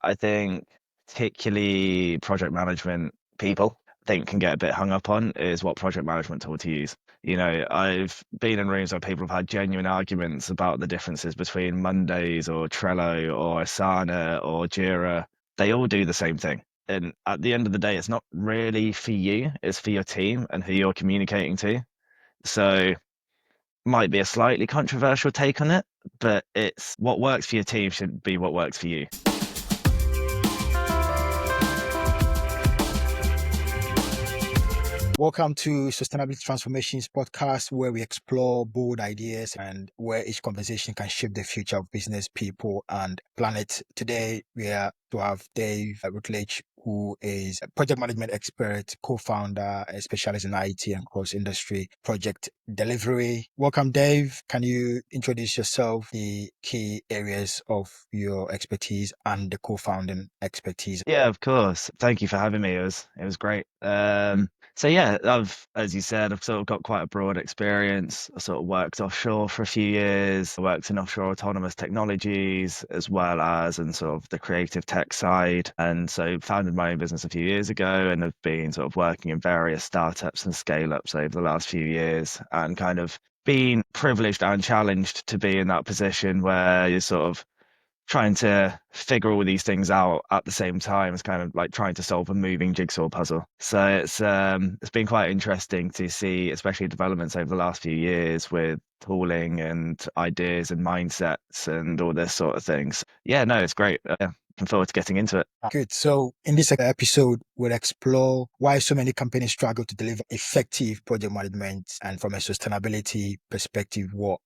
I think particularly project management people I think can get a bit hung up on is what project management tool to use. I've been in rooms where people have had genuine arguments about the differences between Mondays or Trello or Asana or Jira. They all do the same thing. And at the end of the day, it's not really for you, it's for your team and who you're communicating to. So might be a slightly controversial take on it, but it's what works for your team should be what works for you. Welcome to Sustainability Transformations podcast, where we explore bold ideas and where each conversation can shape the future of business, people, and planet. Today, we are to have Dave Rutledge, who is a project management expert, co-founder, a specialist in IT and cross-industry project delivery. Welcome, Dave. Can you introduce yourself, the key areas of your expertise and the co-founding expertise? Yeah, of course. Thank you for having me. It was great. So yeah, as you said, I've sort of got quite a broad experience. I sort of worked offshore for a few years. I worked in offshore autonomous technologies as well as in sort of the creative tech side. And so founded my own business a few years ago and have been sort of working in various startups and scale ups over the last few years and kind of been privileged and challenged to be in that position where you're sort of trying to figure all these things out at the same time is kind of like trying to solve a moving jigsaw puzzle. So it's been quite interesting to see, especially developments over the last few years with tooling and ideas and mindsets and all this sort of things. Yeah, no, it's great. Yeah, looking forward to getting into it. Good. So, in this episode, we'll explore why so many companies struggle to deliver effective project management, and from a sustainability perspective, what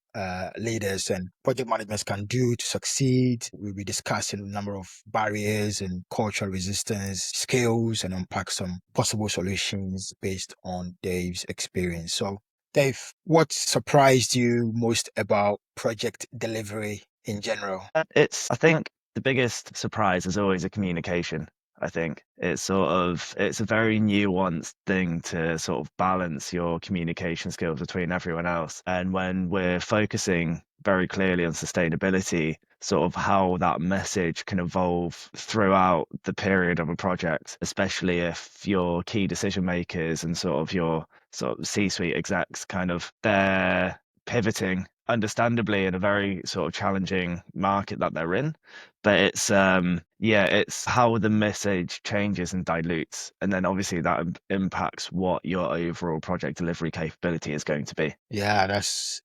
leaders and project managers can do to succeed. We'll be discussing a number of barriers and cultural resistance skills and unpack some possible solutions based on Dave's experience. So, Dave, what surprised you most about project delivery in general? I think the biggest surprise is always a communication. I think it's a very nuanced thing to sort of balance your communication skills between everyone else. And when we're focusing very clearly on sustainability, sort of how that message can evolve throughout the period of a project, especially if your key decision makers and sort of your sort of C-suite execs kind of they're pivoting understandably in a very sort of challenging market that they're in. But it's how the message changes and dilutes. And then obviously that impacts what your overall project delivery capability is going to be. Yeah, that's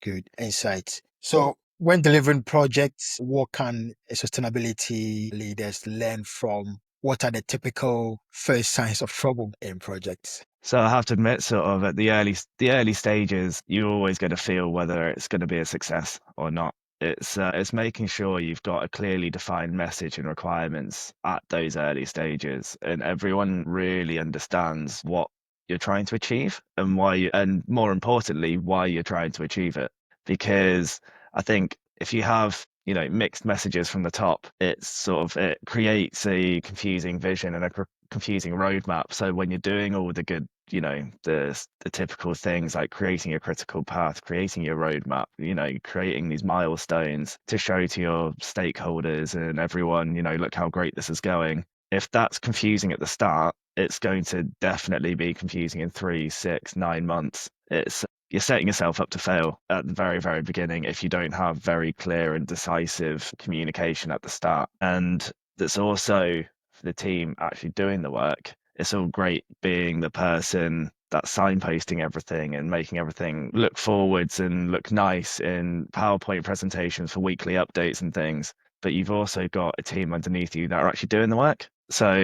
good insight. So, when delivering projects, what can sustainability leaders learn from? What are the typical first signs of trouble in projects? So I have to admit, sort of at the early stages, you always get a feel whether it's going to be a success or not. It's making sure you've got a clearly defined message and requirements at those early stages, and everyone really understands what you're trying to achieve and and more importantly, why you're trying to achieve it. Because I think if you have mixed messages from the top, it creates a confusing vision and a confusing roadmap. So when you're doing all the good, the typical things like creating your critical path, creating your roadmap, creating these milestones to show to your stakeholders and everyone, look how great this is going. If that's confusing at the start, it's going to definitely be confusing in 3, 6, 9 months. You're setting yourself up to fail at the very, very beginning if you don't have very clear and decisive communication at the start. And that's also for the team actually doing the work. It's all great being the person that's signposting everything and making everything look forwards and look nice in PowerPoint presentations for weekly updates and things. But you've also got a team underneath you that are actually doing the work. So,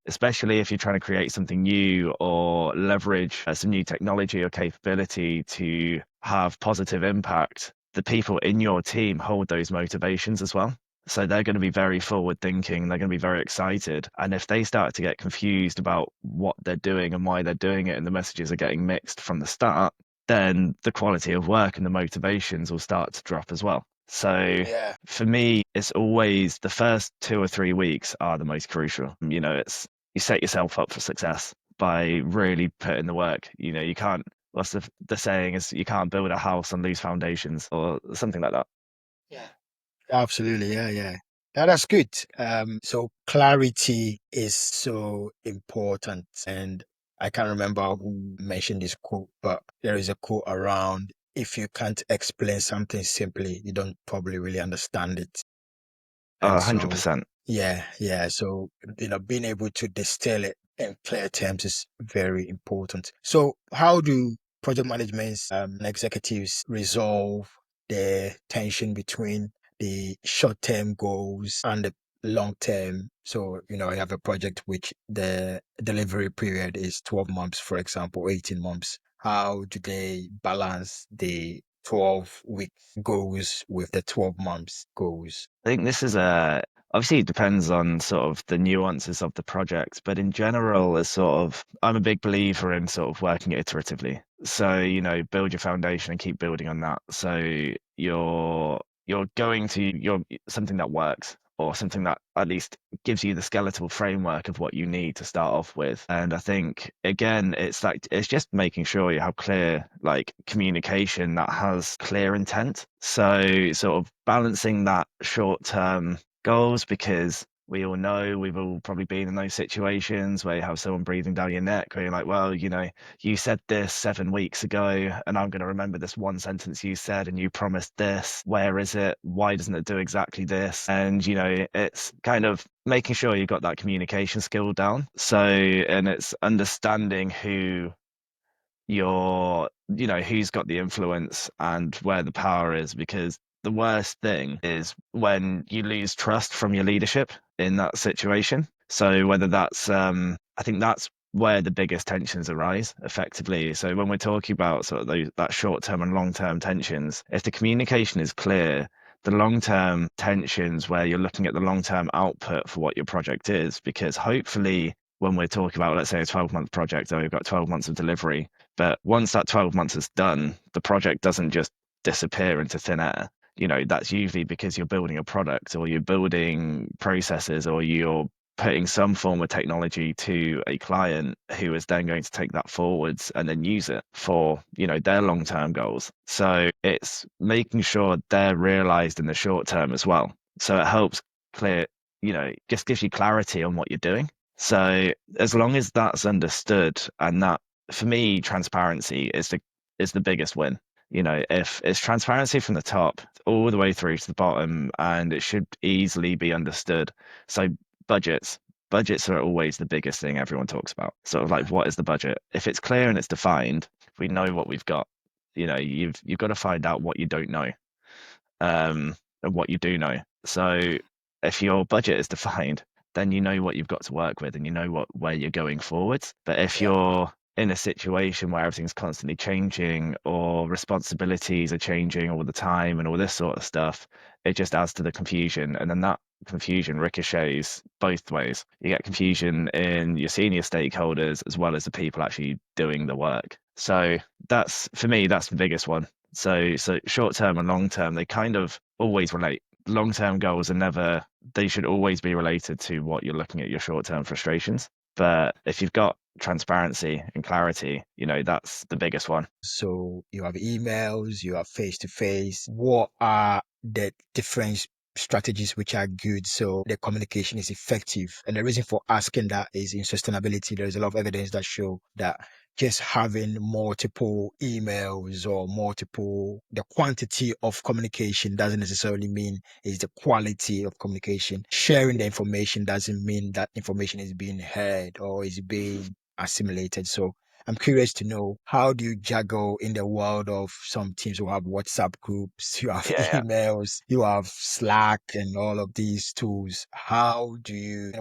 especially if you're trying to create something new or leverage some new technology or capability to have positive impact, the people in your team hold those motivations as well. So they're going to be very forward thinking, they're going to be very excited. And if they start to get confused about what they're doing and why they're doing it, and the messages are getting mixed from the start, then the quality of work and the motivations will start to drop as well. So Yeah. for me, it's always the first 2 or 3 weeks are the most crucial. It's you set yourself up for success by really putting the work. You can't, what's the saying is you can't build a house on loose foundations or something like that. Yeah. Absolutely. Yeah. Yeah. Yeah, that's good. So clarity is so important. And I can't remember who mentioned this quote, but there is a quote around if you can't explain something simply, you don't probably really understand it. And so, 100%. yeah, yeah. So, being able to distill it in clear terms is very important. So, how do project managements and executives resolve the tension between the short-term goals and the long-term? So, you have a project which the delivery period is 12 months, for example, 18 months. How do they balance the 12-week goals with the 12 months goals? I think this is a obviously it depends on sort of the nuances of the project, but in general, as sort of I'm a big believer in sort of working iteratively. So, build your foundation and keep building on that. So you're going to you're something that works or something that at least gives you the skeletal framework of what you need to start off with. And I think again, it's just making sure you have clear like communication that has clear intent. So sort of balancing that short term goals because we all know we've all probably been in those situations where you have someone breathing down your neck where you're like, well, you said this 7 weeks ago, and I'm going to remember this one sentence you said, and you promised this. Where is it? Why doesn't it do exactly this? And, it's kind of making sure you've got that communication skill down. So, and it's understanding who's got the influence and where the power is, because the worst thing is when you lose trust from your leadership in that situation. So whether that's I think that's where the biggest tensions arise effectively. So when we're talking about sort of that short term and long term tensions, if the communication is clear, the long term tensions where you're looking at the long term output for what your project is, because hopefully when we're talking about, let's say, a 12-month project, so we've got 12 months of delivery, but once that 12 months is done, the project doesn't just disappear into thin air. That's usually because you're building a product or you're building processes or you're putting some form of technology to a client who is then going to take that forwards and then use it for, their long-term goals. So it's making sure they're realized in the short term as well. So it helps clear, just gives you clarity on what you're doing. So as long as that's understood and that for me, transparency is the biggest win. If it's transparency from the top all the way through to the bottom, and it should easily be understood. So budgets, budgets are always the biggest thing everyone talks about. Sort of like, Yeah. what is the budget? If it's clear and it's defined, we know what we've got. You've got to find out what you don't know, and what you do know. So if your budget is defined, then you know what you've got to work with and you know where you're going forwards. But if Yeah. you're in a situation where everything's constantly changing or responsibilities are changing all the time and all this sort of stuff, it just adds to the confusion. And then that confusion ricochets both ways. You get confusion in your senior stakeholders as well as the people actually doing the work. So that's for me, that's the biggest one. So short term and long term, they kind of always relate. Long term goals are never, they should always be related to what you're looking at your short term frustrations. But if you've got transparency and clarity, that's the biggest one. So you have emails, you have face to face. What are the different strategies which are good so the communication is effective? And the reason for asking that is in sustainability, there's a lot of evidence that show that just having multiple emails or the quantity of communication doesn't necessarily mean is the quality of communication. Sharing the information doesn't mean that information is being heard or is being assimilated. So I'm curious to know, how do you juggle in the world of some teams who have WhatsApp groups, you have Yeah, emails, you have Slack and all of these tools. How do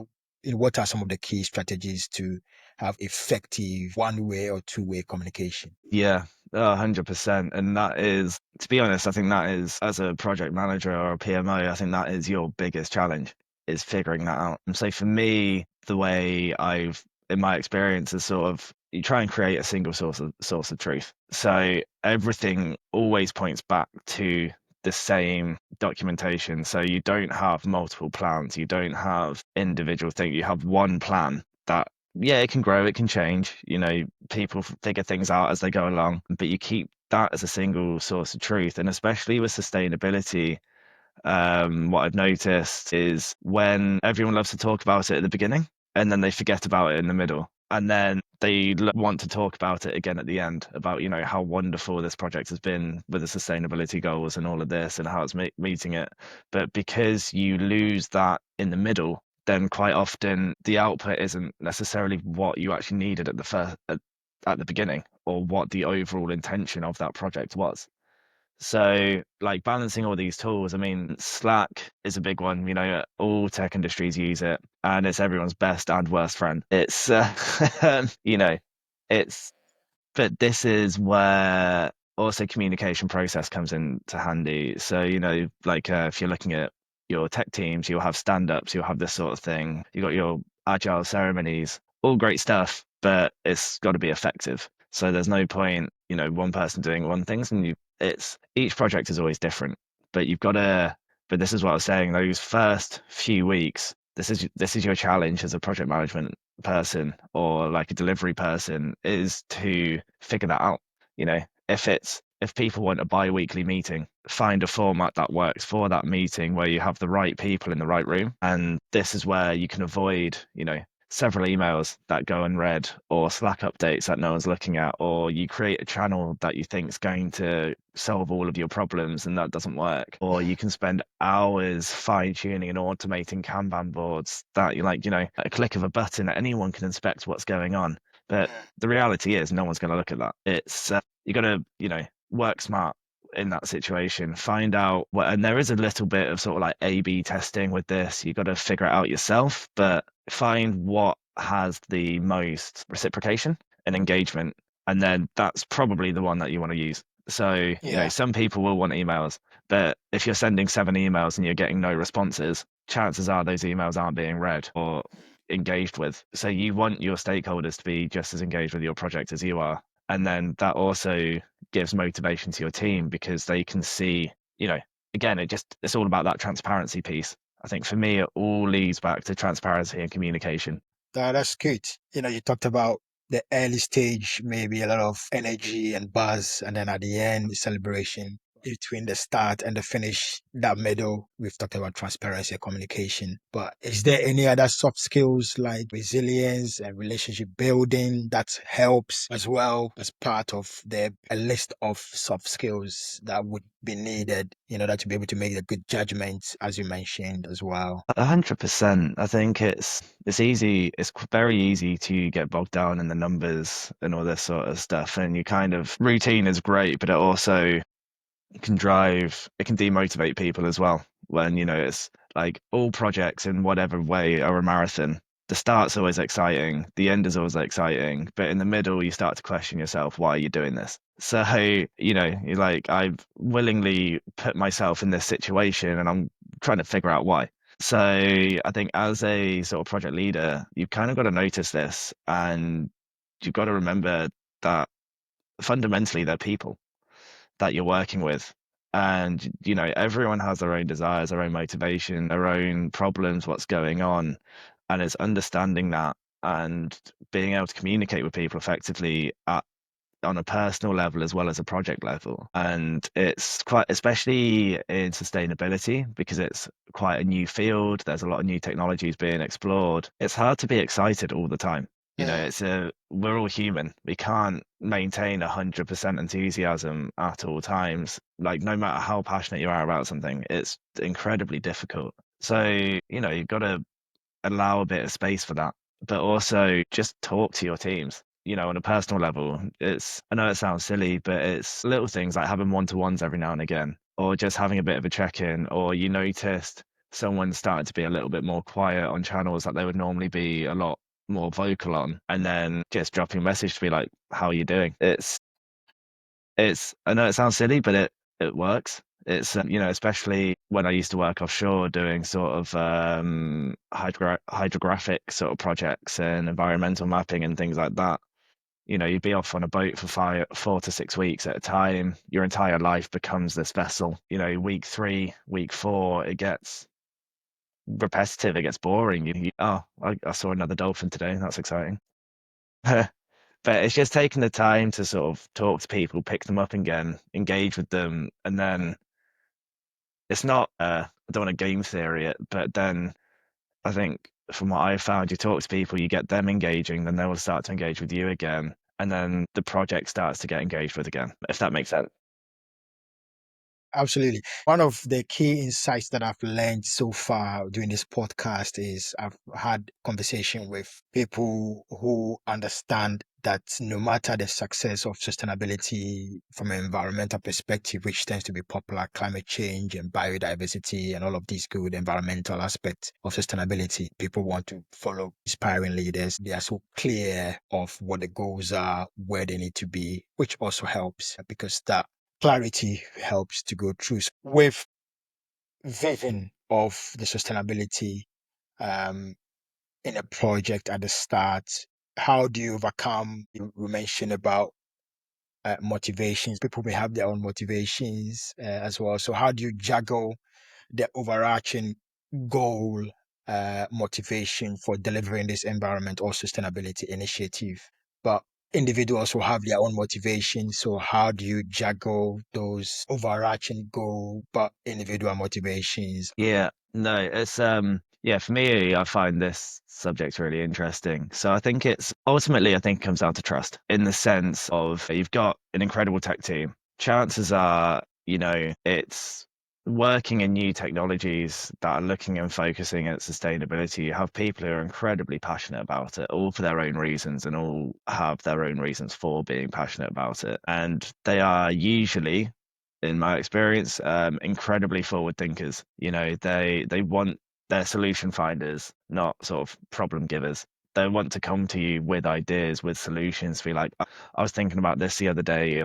what are some of the key strategies to have effective one-way or two-way communication? yeah, 100%. And that is, to be honest, I think that is, as a project manager or a PMO, I think that is your biggest challenge, is figuring that out. And so for me, the way in my experience, is sort of you try and create a single source of truth. So everything always points back to the same documentation. So you don't have multiple plans, you don't have individual things, you have one plan that, yeah, it can grow, it can change. People figure things out as they go along, but you keep that as a single source of truth. And especially with sustainability, what I've noticed is when everyone loves to talk about it at the beginning and then they forget about it in the middle. And then they want to talk about it again at the end about, how wonderful this project has been with the sustainability goals and all of this and how it's meeting it. But because you lose that in the middle, then quite often the output isn't necessarily what you actually needed at the beginning or what the overall intention of that project was. So, like balancing all these tools, I mean, Slack is a big one. All tech industries use it, and it's everyone's best and worst friend. It's, you know, it's, but this is where also communication process comes into handy. So, like if you're looking at your tech teams, you'll have stand-ups, you'll have this sort of thing. You got your agile ceremonies, all great stuff, but it's got to be effective. So there's no point, one person doing one thing, and it's each project is always different, but you've got to. But this is what I was saying. Those first few weeks, this is your challenge as a project management person or like a delivery person is to figure that out. You know, if people want a bi-weekly meeting, find a format that works for that meeting where you have the right people in the right room. And this is where you can avoid, several emails that go unread or Slack updates that no one's looking at, or you create a channel that you think is going to solve all of your problems and that doesn't work. Or you can spend hours fine tuning and automating Kanban boards that you like, at a click of a button, anyone can inspect what's going on. But the reality is no one's going to look at that. It's you got to, work smart in that situation, find out what, and there is a little bit of sort of like A/B testing with this. You got to figure it out yourself, but find what has the most reciprocation and engagement, and then that's probably the one that you want to use. So, Yeah. some people will want emails, but if you're sending 7 emails and you're getting no responses, chances are those emails aren't being read or engaged with. So you want your stakeholders to be just as engaged with your project as you are. And then that also gives motivation to your team because they can see, again, it's all about that transparency piece. I think for me, it all leads back to transparency and communication. That's good. You talked about the early stage, maybe a lot of energy and buzz, and then at the end, celebration. Between the start and the finish, that middle, we've talked about transparency and communication. But is there any other soft skills like resilience and relationship building that helps as well as part of a list of soft skills that would be needed in order to be able to make the good judgments, as you mentioned as well? 100%. I think it's easy. It's very easy to get bogged down in the numbers and all this sort of stuff. And you kind of routine is great, but it also it can demotivate people as well when it's like all projects in whatever way are a marathon. The start's always exciting, the end is always exciting, but in the middle you start to question yourself, why are you doing this? So you're like, I've willingly put myself in this situation and I'm trying to figure out why. So I think as a sort of project leader, you've kind of got to notice this, and you've got to remember that fundamentally they're people that you're working with. And, everyone has their own desires, their own motivation, their own problems, what's going on. And it's understanding that and being able to communicate with people effectively on a personal level as well as a project level. And it's quite, especially in sustainability, because it's quite a new field. There's a lot of new technologies being explored. It's hard to be excited all the time. We're all human. We can't maintain 100% enthusiasm at all times. Like no matter how passionate you are about something, it's incredibly difficult. So, you've got to allow a bit of space for that, but also just talk to your teams. On a personal level, I know it sounds silly, but it's little things like having one-to-ones every now and again, or just having a bit of a check-in, or you noticed someone started to be a little bit more quiet on channels that they would normally be a lot more vocal on, and then just dropping a message to be like, how are you doing? I know it sounds silly, but it works. It's especially when I used to work offshore doing sort of hydrographic sort of projects and environmental mapping and things like that. You'd be off on a boat for 4 to 6 weeks at a time. Your entire life becomes this vessel. Week 3, week 4, it gets repetitive. It gets boring. I saw another dolphin today. That's exciting. But it's just taking the time to sort of talk to people, pick them up again, engage with them, and then it's not, I don't want to game theory it, but then I think from what I found, you talk to people, you get them engaging, then they will start to engage with you again. And then the project starts to get engaged with again, if that makes sense. Absolutely. One of the key insights that I've learned so far during this podcast is I've had conversation with people who understand that no matter the success of sustainability from an environmental perspective, which tends to be popular, climate change and biodiversity and all of these good environmental aspects of sustainability, people want to follow inspiring leaders. They are so clear of what the goals are, where they need to be, which also helps because that clarity helps to go through. With vision of the sustainability um, in a project at the start, how do you overcome? You mentioned about motivations. People may have their own motivations as well. So how do you juggle the overarching goal, motivation for delivering this environment or sustainability initiative? But individuals will have their own motivation. So how do you juggle those overarching goal but individual motivations? Yeah, no, it's yeah, for me, I find this subject really interesting. So I think it's ultimately, I think it comes down to trust in the sense of you've got an incredible tech team. Chances are, it's working in new technologies that are looking and focusing at sustainability. You have people who are incredibly passionate about it, all for their own reasons, and all have their own reasons for being passionate about it. And they are usually, in my experience, incredibly forward thinkers. They want their solution finders, not sort of problem givers. They want to come to you with ideas, with solutions. Be like, I was thinking about this the other day,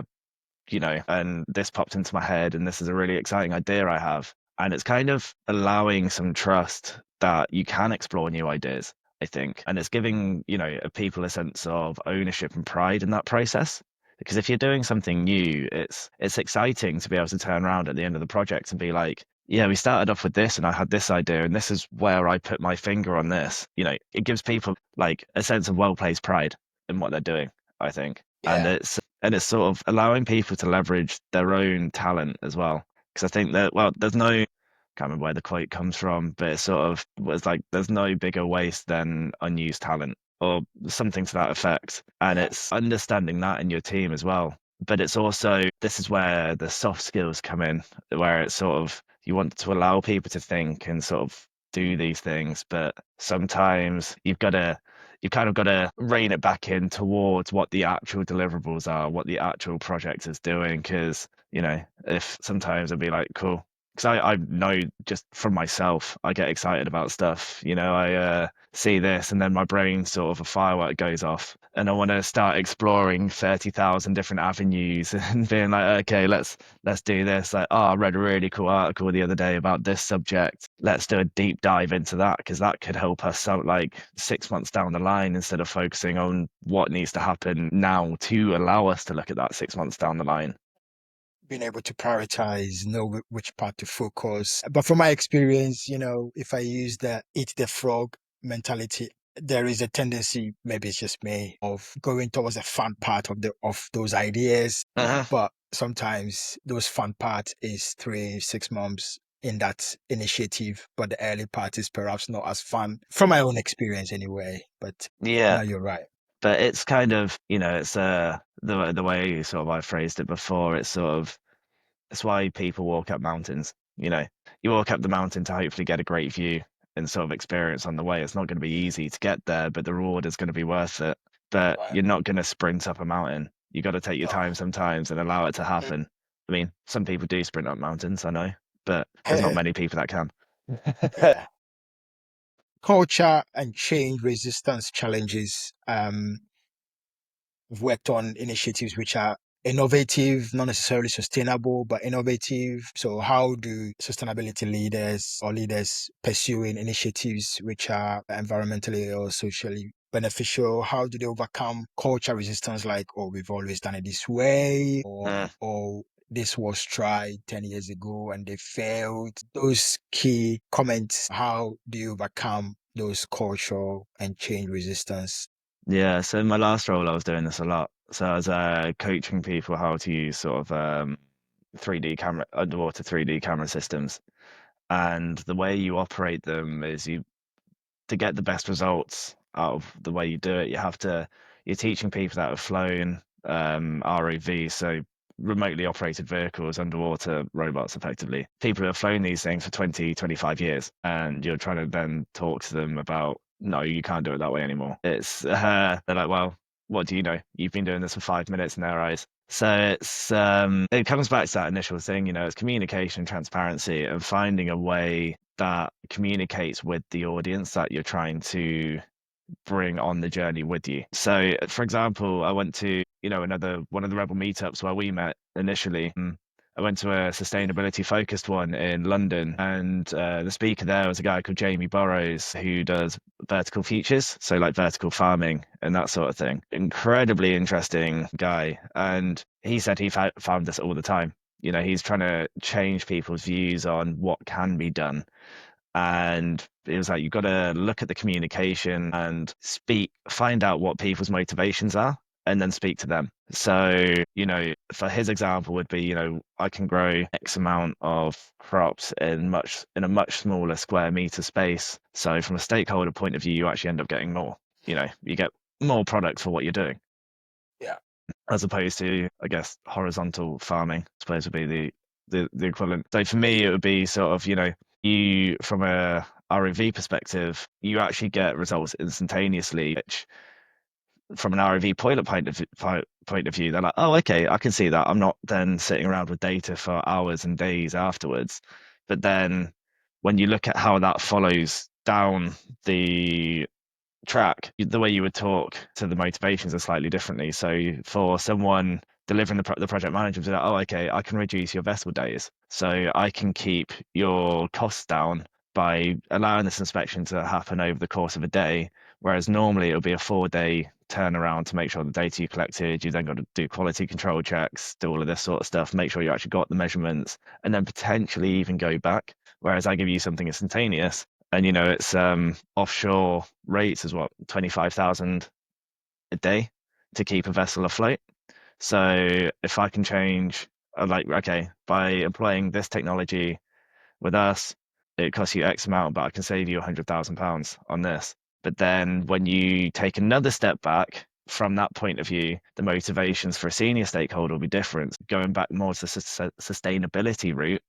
and this popped into my head, and this is a really exciting idea I have. And it's kind of allowing some trust that you can explore new ideas, I think. And it's giving, people a sense of ownership and pride in that process. Because if you're doing something new, it's exciting to be able to turn around at the end of the project and be like, yeah, we started off with this and I had this idea and this is where I put my finger on this. It gives people like a sense of well-placed pride in what they're doing, I think. And Yeah, it's sort of allowing people to leverage their own talent as well. Because I think that, well, can't remember where the quote comes from, but it sort of was like, there's no bigger waste than unused talent or something to that effect. And yeah, it's understanding that in your team as well. But it's also, this is where the soft skills come in, where it's sort of, you want to allow people to think and sort of do these things, but sometimes you've kind of got to rein it back in towards what the actual deliverables are, what the actual project is doing. Because, if sometimes I'd be like, cool. Because I know just from myself, I get excited about stuff. I see this and then my brain sort of a firework goes off and I want to start exploring 30,000 different avenues and being like, okay, let's do this. Like, oh, I read a really cool article the other day about this subject. Let's do a deep dive into that because that could help us out like 6 months down the line instead of focusing on what needs to happen now to allow us to look at that 6 months down the line. being able to prioritize, know which part to focus. But from my experience, if I use the eat the frog mentality, there is a tendency, maybe it's just me, of going towards the fun part of those ideas. Uh-huh. But sometimes those fun part is 3, 6 months in that initiative, but the early part is perhaps not as fun from my own experience anyway. But Yeah. no, you're right. But it's kind of, it's the way sort of I phrased it before, it's sort of, it's why people walk up mountains. You walk up the mountain to hopefully get a great view and sort of experience on the way. It's not going to be easy to get there, but the reward is going to be worth it. But Right. you're not going to sprint up a mountain. You got to take your time sometimes and allow it to happen. I mean, some people do sprint up mountains, I know, but there's not Oh. many people that can. Yeah. Culture and change resistance challenges. We've worked on initiatives which are innovative, not necessarily sustainable, but innovative. So, how do sustainability leaders or leaders pursuing initiatives which are environmentally or socially beneficial? How do they overcome culture resistance like, oh, we've always done it this way, Mm. or this was tried 10 years ago and they failed? Those key comments, how do you overcome those cultural and change resistance? Yeah, so in my last role, I was doing this a lot. So I was coaching people how to use sort of 3D camera, underwater 3D camera systems. And the way you operate them is to get the best results out of the way you do it, you're teaching people that have flown ROV, so remotely operated vehicles, underwater robots, effectively. People who have flown these things for 20, 25 years, and you're trying to then talk to them about, no, you can't do it that way anymore. They're like, well, what do you know? You've been doing this for 5 minutes in their eyes. So it comes back to that initial thing, it's communication, transparency, and finding a way that communicates with the audience that you're trying to bring on the journey with you. So, for example, I went to, another one of the Rebel meetups where we met initially. I went to a sustainability focused one in London, and the speaker there was a guy called Jamie Burrows who does vertical futures, so like vertical farming and that sort of thing. Incredibly interesting guy, and he said he found this all the time. He's trying to change people's views on what can be done, and it was like, you've got to look at the communication and find out what people's motivations are, and then speak to them. So, for his example would be, I can grow X amount of crops in a much smaller square meter space. So from a stakeholder point of view, you actually end up getting more. You get more product for what you're doing, Yeah. as opposed to, I guess, horizontal farming, I suppose would be the equivalent. So for me, it would be sort of, you from a ROV perspective, you actually get results instantaneously, which from an ROV pilot point of view, they're like, oh, okay, I can see that. I'm not then sitting around with data for hours and days afterwards. But then when you look at how that follows down the track, the way you would talk to the motivations are slightly differently. So for someone delivering the project manager, be like, oh, okay, I can reduce your vessel days, so I can keep your costs down by allowing this inspection to happen over the course of a day, whereas normally it would be a 4-day turnaround to make sure the data you collected, you then got to do quality control checks, do all of this sort of stuff, make sure you actually got the measurements, and then potentially even go back. Whereas I give you something instantaneous, and it's offshore rates is what, 25,000 a day to keep a vessel afloat. So if I can change, like, okay, by employing this technology with us, it costs you X amount, but I can save you £100,000 on this. But then when you take another step back from that point of view, the motivations for a senior stakeholder will be different. Going back more to the sustainability route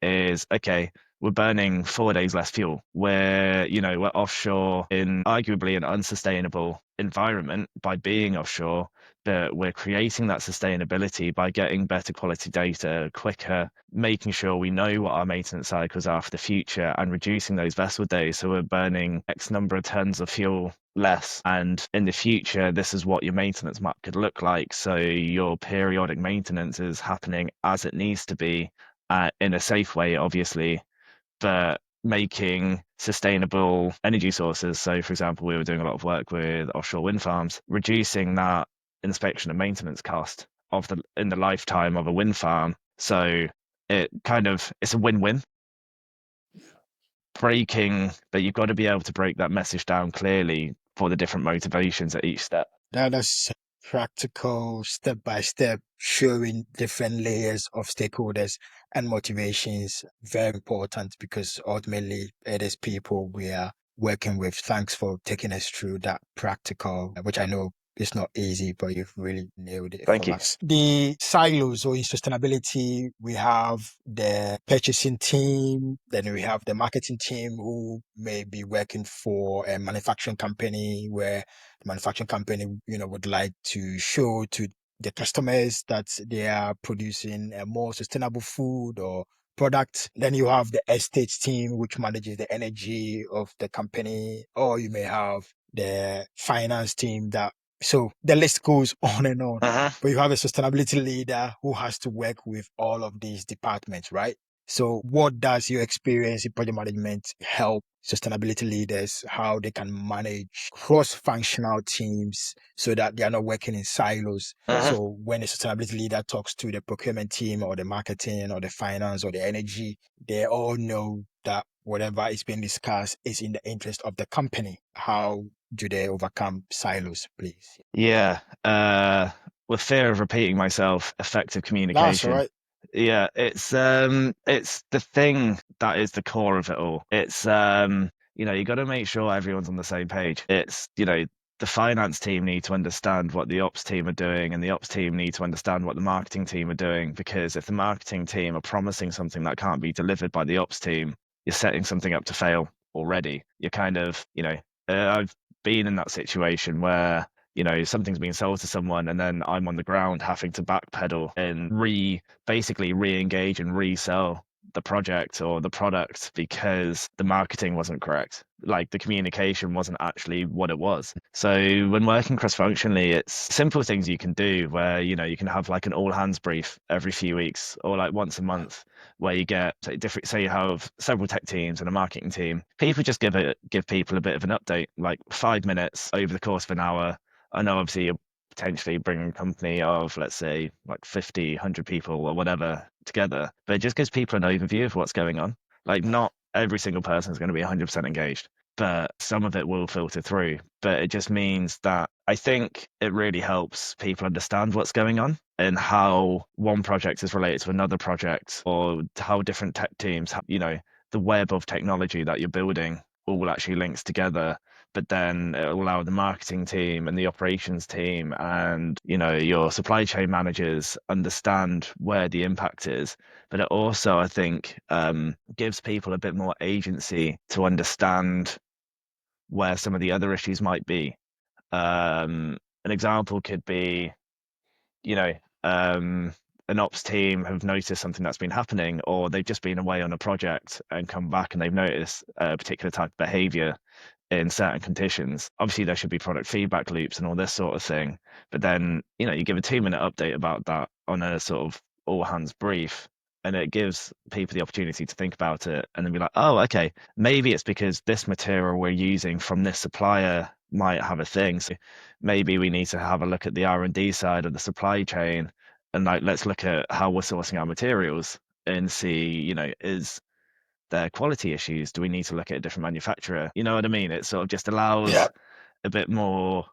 is, okay, we're burning 4 days less fuel. We're offshore in arguably an unsustainable environment by being offshore, but we're creating that sustainability by getting better quality data quicker, making sure we know what our maintenance cycles are for the future, and reducing those vessel days. So we're burning X number of tons of fuel less. And in the future, this is what your maintenance map could look like. So your periodic maintenance is happening as it needs to be, in a safe way, obviously, but making sustainable energy sources. So, for example, we were doing a lot of work with offshore wind farms, reducing that inspection and maintenance cost in the lifetime of a wind farm. So it's a win-win. But you've got to be able to break that message down clearly for the different motivations at each step. That's practical, step by step, showing different layers of stakeholders and motivations. Very important, because ultimately it is people we are working with. Thanks for taking us through that practical, which I know it's not easy, but you've really nailed it Thank for you. us. The silos, or in sustainability, we have the purchasing team, then we have the marketing team who may be working for a manufacturing company, where the manufacturing company, would like to show to the customers that they are producing a more sustainable food or product. Then you have the estate team, which manages the energy of the company, or you may have the finance team so the list goes on and on. Uh-huh. But you have a sustainability leader who has to work with all of these departments, right? So what does your experience in project management help sustainability leaders, how they can manage cross-functional teams so that they are not working in silos? Uh-huh. So when a sustainability leader talks to the procurement team or the marketing or the finance or the energy, they all know that whatever is being discussed is in the interest of the company. How do they overcome silos, please? Yeah. With fear of repeating myself, effective That's all communication. right. Yeah, it's the thing that is the core of it all. It's you got to make sure everyone's on the same page. It's, the finance team need to understand what the ops team are doing, and the ops team need to understand what the marketing team are doing, because if the marketing team are promising something that can't be delivered by the ops team, you're setting something up to fail already. You're kind of, I've been in that situation where something's being sold to someone, and then I'm on the ground having to backpedal and basically re-engage and resell the project or the product because the marketing wasn't correct. Like the communication wasn't actually what it was. So when working cross-functionally, it's simple things you can do where, you can have like an all hands brief every few weeks or like once a month where you get different, say you have several tech teams and a marketing team. People just give people a bit of an update, like 5 minutes over the course of an hour. I know obviously you're potentially bringing a company of, let's say, like 50, 100 people or whatever together, but it just gives people an overview of what's going on. Like, not every single person is going to be 100% engaged, but some of it will filter through. But it just means that I think it really helps people understand what's going on and how one project is related to another project, or how different tech teams, the web of technology that you're building all actually links together. But then it'll allow the marketing team and the operations team and, your supply chain managers understand where the impact is. But it also, I think, gives people a bit more agency to understand where some of the other issues might be. An example could be, you know, um, an ops team have noticed something that's been happening, or they've just been away on a project and come back and they've noticed a particular type of behavior in certain conditions. Obviously, there should be product feedback loops and all this sort of thing. But then, you give a 2 minute update about that on a sort of all hands brief, and it gives people the opportunity to think about it and then be like, oh, okay, maybe it's because this material we're using from this supplier might have a thing. So maybe we need to have a look at the R&D side of the supply chain, and like let's look at how we're sourcing our materials and see, is their quality issues? Do we need to look at a different manufacturer? You know what I mean? It sort of just Yeah. allows a bit more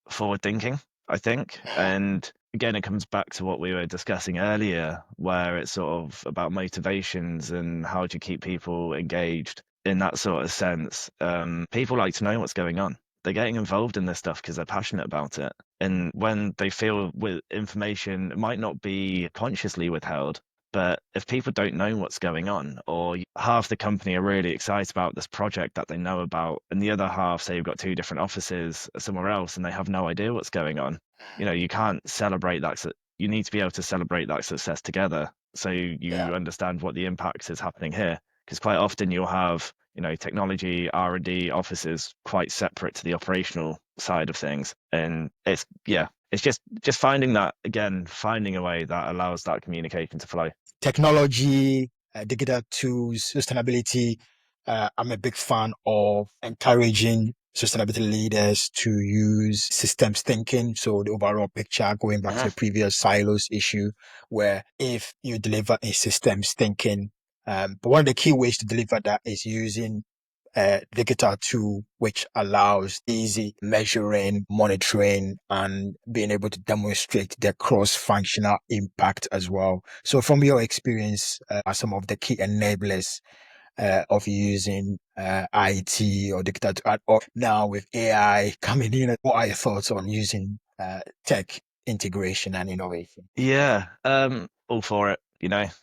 forward thinking, I think. And again, it comes back to what we were discussing earlier, where it's sort of about motivations and how do you keep people engaged in that sort of sense. People like to know what's going on. They're getting involved in this stuff because they're passionate about it. And when they feel with information, it might not be consciously withheld, but if people don't know what's going on, or half the company are really excited about this project that they know about, and the other half, say you've got two different offices somewhere else and they have no idea what's going on, you can't celebrate that. You need to be able to celebrate that success together so Yeah. you understand what the impact is happening here. Because quite often you'll have, technology R&D offices quite separate to the operational side of things. And it's just finding that, again, finding a way that allows that communication to flow. Technology, digital tools, sustainability. I'm a big fan of encouraging sustainability leaders to use systems thinking. So the overall picture, going back to the Mhm. previous silos issue, where if you deliver a systems thinking, but one of the key ways to deliver that is using digital tool which allows easy measuring, monitoring, and being able to demonstrate the cross-functional impact as well. So, from your experience, are some of the key enablers of using IT or digital, or now with AI coming in? What are your thoughts on using tech integration and innovation? Yeah, all for it.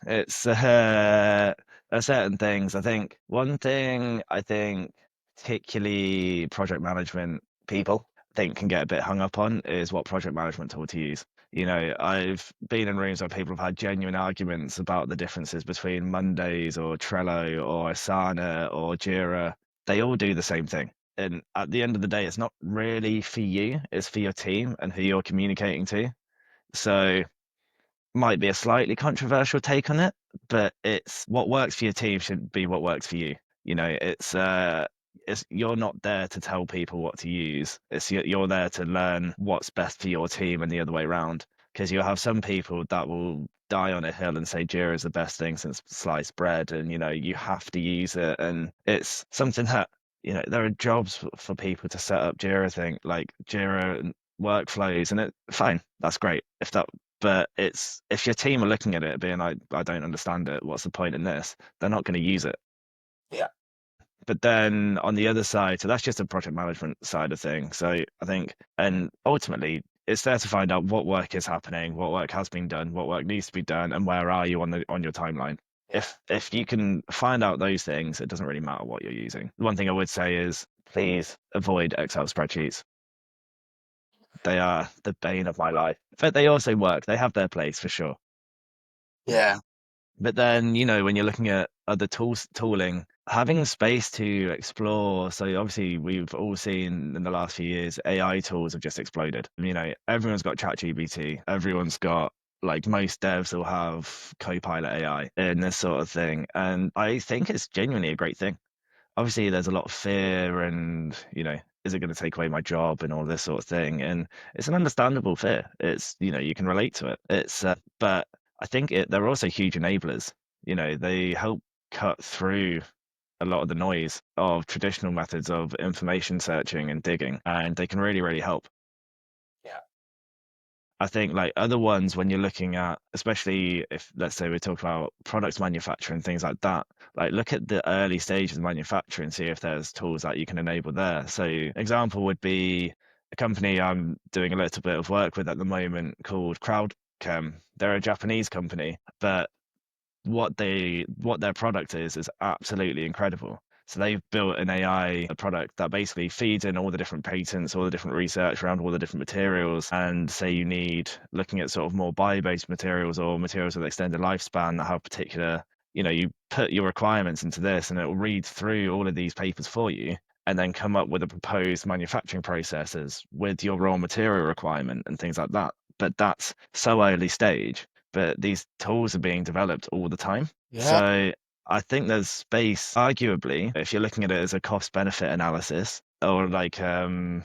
It's there are certain things. I think one thing I think particularly project management people think can get a bit hung up on is what project management tool to use. I've been in rooms where people have had genuine arguments about the differences between Mondays or Trello or Asana or Jira. They all do the same thing. And at the end of the day, it's not really for you, it's for your team and who you're communicating to. So might be a slightly controversial take on it, but it's what works for your team should be what works for you. It's you're not there to tell people what to use. You're there to learn what's best for your team and the other way around. Because you'll have some people that will die on a hill and say Jira is the best thing since sliced bread, and you have to use it, and it's something that there are jobs for people to set up Jira thing like Jira and workflows, and it fine, that's great if that But it's if your team are looking at it being like, I don't understand it, what's the point in this? They're not going to use it. Yeah. But then on the other side, so that's just a project management side of things. So I think, and ultimately, it's there to find out what work is happening, what work has been done, what work needs to be done, and where are you on your timeline. Yeah. If you can find out those things, it doesn't really matter what you're using. One thing I would say is please avoid Excel spreadsheets. They are the bane of my life. But they also work. They have their place for sure. Yeah. But then, when you're looking at other tooling, having space to explore. So obviously, we've all seen in the last few years, AI tools have just exploded. Everyone's got ChatGPT. Everyone's got like most devs will have Copilot AI and this sort of thing. And I think it's genuinely a great thing. Obviously there's a lot of fear and is it going to take away my job and all this sort of thing, and it's an understandable fear. It's you can relate to it. It's but I think they're also huge enablers. They help cut through a lot of the noise of traditional methods of information searching and digging, and they can really really help. Yeah. I think like other ones, when you're looking at, especially if let's say we talk about products manufacturing, things like that, like look at the early stages of manufacturing and see if there's tools that you can enable there. So example would be a company I'm doing a little bit of work with at the moment called CrowdChem. They're a Japanese company, but what their product is absolutely incredible. So they've built an AI product that basically feeds in all the different patents, all the different research around all the different materials. And say you need looking at sort of more bio-based materials or materials with extended lifespan that have particular, you put your requirements into this and it will read through all of these papers for you and then come up with a proposed manufacturing processes with your raw material requirement and things like that. But that's so early stage, but these tools are being developed all the time. Yeah. So I think there's space, arguably, if you're looking at it as a cost benefit analysis or like P&L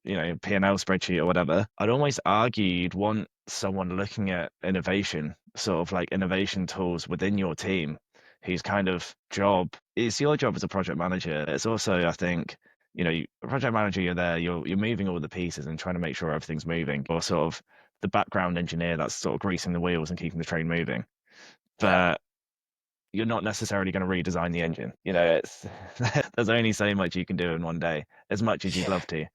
spreadsheet or whatever, I'd almost argue you'd want someone looking at innovation, sort of like innovation tools within your team, whose kind of job is your job as a project manager. It's also, I think, a project manager, you're there, you're moving all the pieces and trying to make sure everything's moving, or sort of the background engineer that's sort of greasing the wheels and keeping the train moving. Yeah. But you're not necessarily going to redesign the engine. It's there's only so much you can do in one day, as much as you'd Yeah. love to.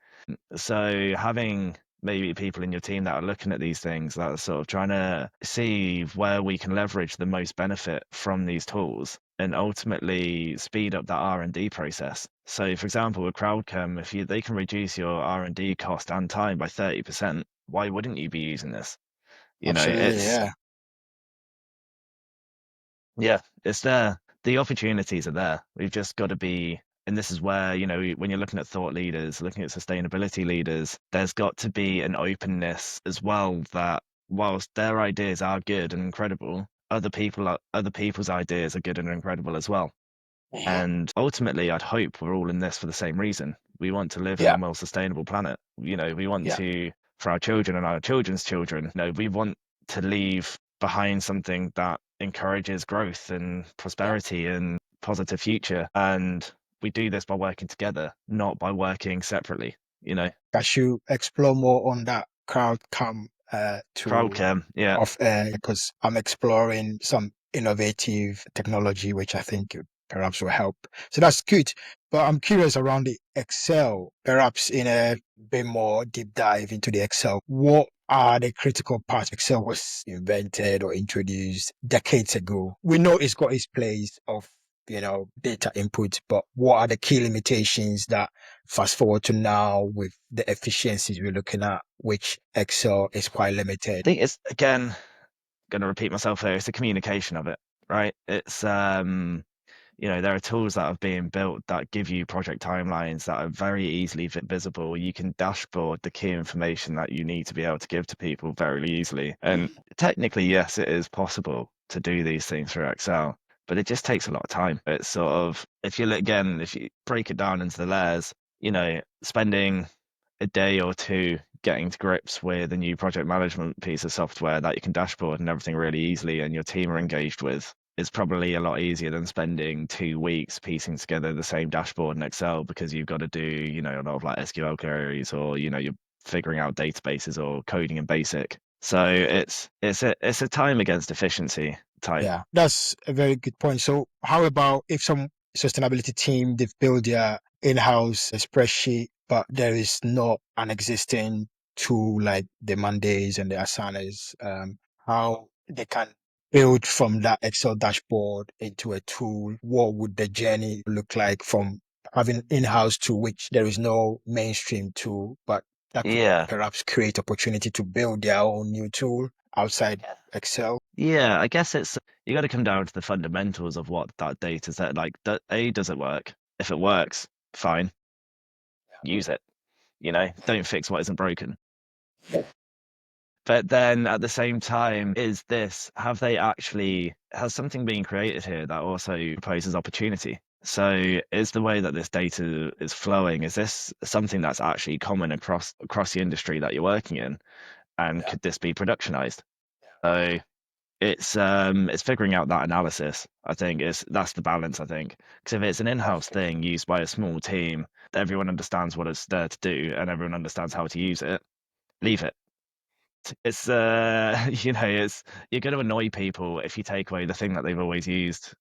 So having maybe people in your team that are looking at these things, that are sort of trying to see where we can leverage the most benefit from these tools and ultimately speed up that R&D process. So for example, with CrowdChem, if they can reduce your R&D cost and time by 30%, why wouldn't you be using this? Absolutely. It's Yeah. yeah, it's there. The opportunities are there. We've just got to be, and this is where, when you're looking at thought leaders, looking at sustainability leaders, there's got to be an openness as well that whilst their ideas are good and incredible, other people's ideas are good and incredible as well. Yeah. And ultimately, I'd hope we're all in this for the same reason. We want to live in a Yeah. more sustainable planet. We want Yeah. to, for our children and our children's children, we want to leave behind something that encourages growth and Yeah. prosperity and positive future. And we do this by working together, not by working separately. I should explore more on that crowd cam tool Crowdcam, yeah. of because I'm exploring some innovative technology which I think perhaps will help. So that's good. But I'm curious around the Excel, perhaps in a bit more deep dive into the Excel. What are the critical parts? Excel was invented or introduced decades ago. We know it's got its place of data input, but what are the key limitations that fast forward to now with the efficiencies we're looking at, which Excel is quite limited? I think it's, again, going to repeat myself there, it's the communication of it, right? It's there are tools that are being built that give you project timelines that are very easily visible. You can dashboard the key information that you need to be able to give to people very easily. And technically, yes, it is possible to do these things through Excel, but it just takes a lot of time. It's sort of, if you break it down into the layers, spending a day or two getting to grips with a new project management piece of software that you can dashboard and everything really easily and your team are engaged with is probably a lot easier than spending 2 weeks piecing together the same dashboard in Excel because you've got to do, a lot of like SQL queries or, you're figuring out databases or coding in BASIC. So it's a time against efficiency type. Yeah, that's a very good point. So, how about if some sustainability team they've built their in-house spreadsheet, but there is not an existing tool like the Mondays and the Asanas, how they can build from that Excel dashboard into a tool? What would the journey look like from having in-house to which there is no mainstream tool, but that could Yeah. perhaps create opportunity to build their own new tool outside Excel? Yeah, I guess it's you got to come down to the fundamentals of what that data set like. Does it work? If it works, fine, use it. Don't fix what isn't broken. But then at the same time, have they actually, has something been created here that also poses opportunity? So is the way that this data is flowing, is this something that's actually common across the industry that you're working in? And Yeah. could this be productionized? So it's figuring out that analysis. I think is that's the balance. I think because if it's an in-house thing used by a small team, everyone understands what it's there to do, and everyone understands how to use it. Leave it. It's it's you're going to annoy people if you take away the thing that they've always used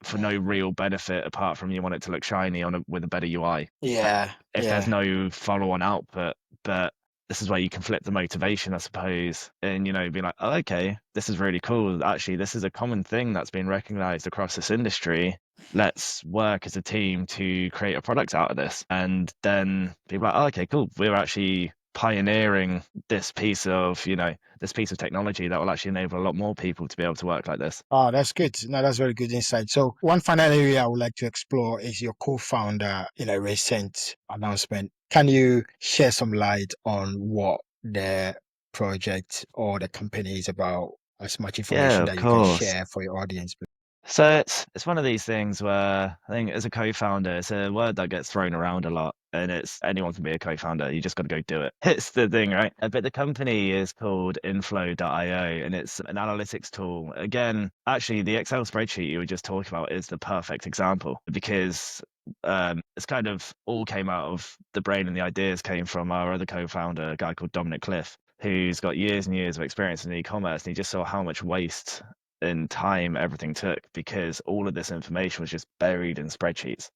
for no real benefit apart from you want it to look shiny with a better UI. Yeah, If there's yeah. no follow-on output, but this is where you can flip the motivation, I suppose, and be like, oh, okay, this is really cool. Actually, this is a common thing that's been recognized across this industry. Let's work as a team to create a product out of this. And then people are like, oh, okay, cool. We're actually pioneering this piece of technology that will actually enable a lot more people to be able to work like this. Oh, that's good. No, that's very good insight. So, one final area I would like to explore is your co-founder in a recent announcement. Can you share some light on what the project or the company is about? As much Yeah, information of that you can course. share for your audience. So it's one of these things where I think as a co-founder, it's a word that gets thrown around a lot, and it's anyone can be a co-founder. You just got to go do it. It's the thing, right? But the company is called Inflow.io, and it's an analytics tool. Again, actually, the Excel spreadsheet you were just talking about is the perfect example because it's kind of all came out of the brain, and the ideas came from our other co-founder, a guy called Dominic Cliff, who's got years and years of experience in e-commerce, and he just saw how much waste in time everything took because all of this information was just buried in spreadsheets.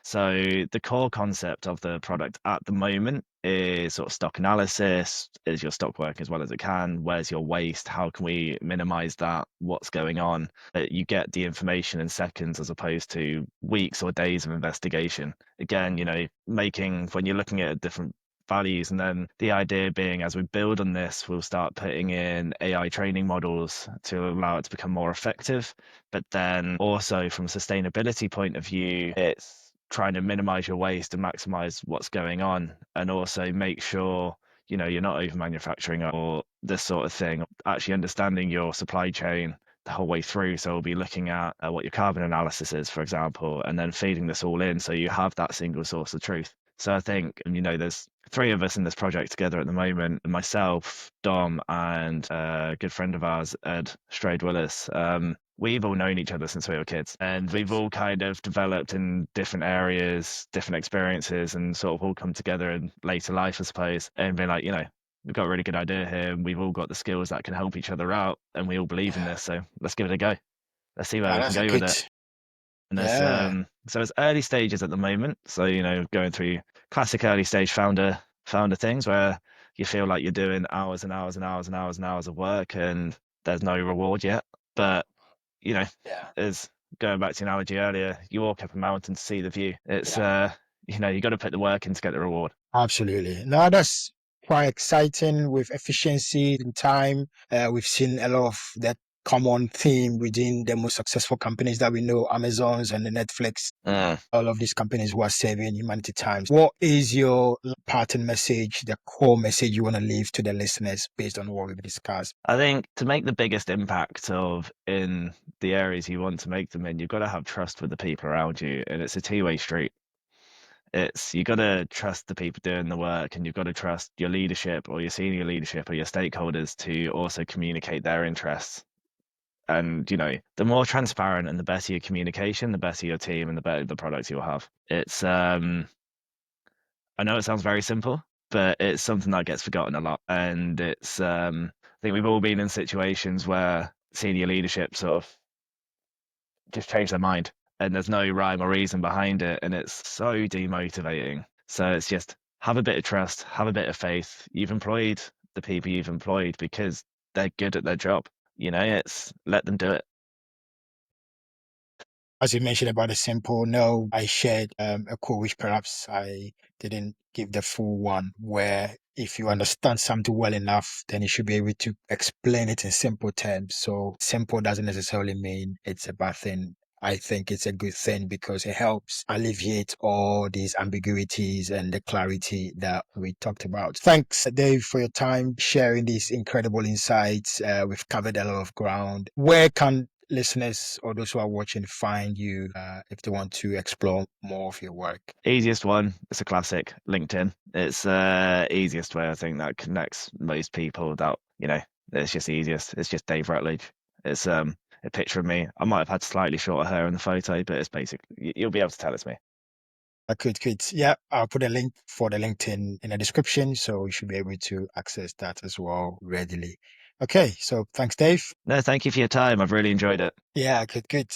So the core concept of the product at the moment is sort of stock analysis. Is your stock working as well as it can? Where's your waste? How can we minimize that? What's going on? You get the information in seconds as opposed to weeks or days of investigation. Again, making when you're looking at different values, and then the idea being as we build on this, we'll start putting in AI training models to allow it to become more effective. But then also from a sustainability point of view, it's trying to minimize your waste and maximize what's going on, and also make sure you're not over manufacturing or this sort of thing. Actually understanding your supply chain the whole way through. So we'll be looking at what your carbon analysis is, for example, and then feeding this all in so you have that single source of truth. So I think, there's three of us in this project together at the moment, myself, Dom, and a good friend of ours, Ed Strode Willis. We've all known each other since we were kids, and we've all kind of developed in different areas, different experiences, and sort of all come together in later life, I suppose, and been like, we've got a really good idea here, and we've all got the skills that can help each other out, and we all believe in Yeah, this, so let's give it a go. Let's see where we can that's a go with good. it. And there's Yeah, so it's early stages at the moment. So, going through classic early stage founder things where you feel like you're doing hours and hours and hours and hours and hours of work and there's no reward yet. But, you know, yeah, as going back to your analogy earlier, you walk up a mountain to see the view. It's yeah. you got to put the work in to get the reward. Absolutely. Now that's quite exciting with efficiency and time. We've seen a lot of that common theme within the most successful companies that we know, Amazon's and the Netflix, Mm. all of these companies who are saving humanity time. What is your parting message, the core message you want to leave to the listeners based on what we've discussed? I think to make the biggest impact of in the areas you want to make them in, you've got to have trust with the people around you, and it's a two-way street. It's you got to trust the people doing the work, and you've got to trust your leadership or your senior leadership or your stakeholders to also communicate their interests. And the more transparent and the better your communication, the better your team and the better the products you'll have. It's I know it sounds very simple, but it's something that gets forgotten a lot, and it's think we've all been in situations where senior leadership sort of just change their mind and there's no rhyme or reason behind it. And it's so demotivating. So it's just have a bit of trust, have a bit of faith. You've employed the people you've employed because they're good at their job. It's let them do it. As you mentioned about the simple no, I shared a quote which perhaps I didn't give the full one, where if you understand something well enough, then you should be able to explain it in simple terms. So simple doesn't necessarily mean it's a bad thing. I think it's a good thing because it helps alleviate all these ambiguities and the clarity that we talked about. Thanks, Dave, for your time sharing these incredible insights. We've covered a lot of ground. Where can listeners or those who are watching find you if they want to explore more of your work? Easiest one, it's a classic, LinkedIn. It's easiest way I think that connects most people that, it's just easiest. It's just Dave Rutledge. It's a picture of me. I might have had slightly shorter hair in the photo, but it's basic. You'll be able to tell it's me. Good. Yeah, I'll put a link for the LinkedIn in the description, so you should be able to access that as well readily. Okay, so thanks, Dave. No, thank you for your time. I've really enjoyed it. Yeah, good.